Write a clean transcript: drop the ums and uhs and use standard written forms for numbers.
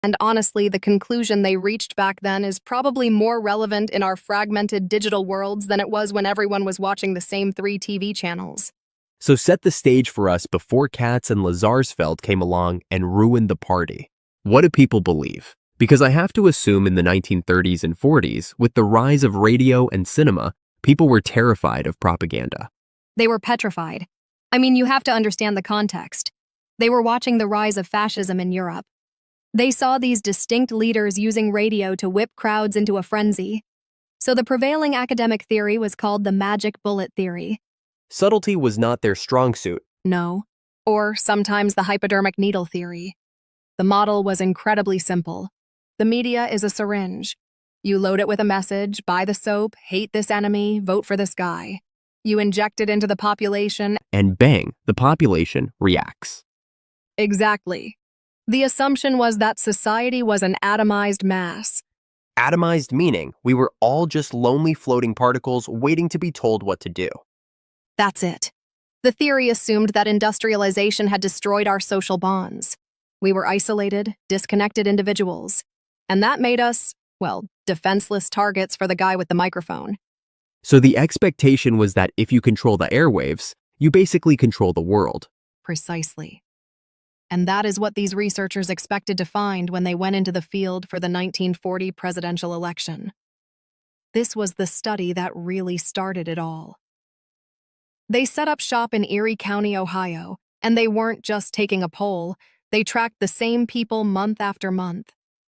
And honestly, the conclusion they reached back then is probably more relevant in our fragmented digital worlds than it was when everyone was watching the same 3 TV channels. So set the stage for us before Katz and Lazarsfeld came along and ruined the party. What do people believe? Because I have to assume in the 1930s and 40s, with the rise of radio and cinema, people were terrified of propaganda. They were petrified. I mean, you have to understand the context. They were watching the rise of fascism in Europe. They saw these distinct leaders using radio to whip crowds into a frenzy. So the prevailing academic theory was called the magic bullet theory. Subtlety was not their strong suit. No. Or sometimes the hypodermic needle theory. The model was incredibly simple. The media is a syringe. You load it with a message, buy the soap, hate this enemy, vote for this guy. You inject it into the population, And bang, the population reacts. Exactly. The assumption was that society was an atomized mass. Atomized meaning we were all just lonely floating particles waiting to be told what to do. That's it. The theory assumed that industrialization had destroyed our social bonds. We were isolated, disconnected individuals. And that made us, well, defenseless targets for the guy with the microphone. So the expectation was that if you control the airwaves, you basically control the world. Precisely. And that is what these researchers expected to find when they went into the field for the 1940 presidential election. This was the study that really started it all. They set up shop in Erie County, Ohio, and they weren't just taking a poll, they tracked the same people month after month.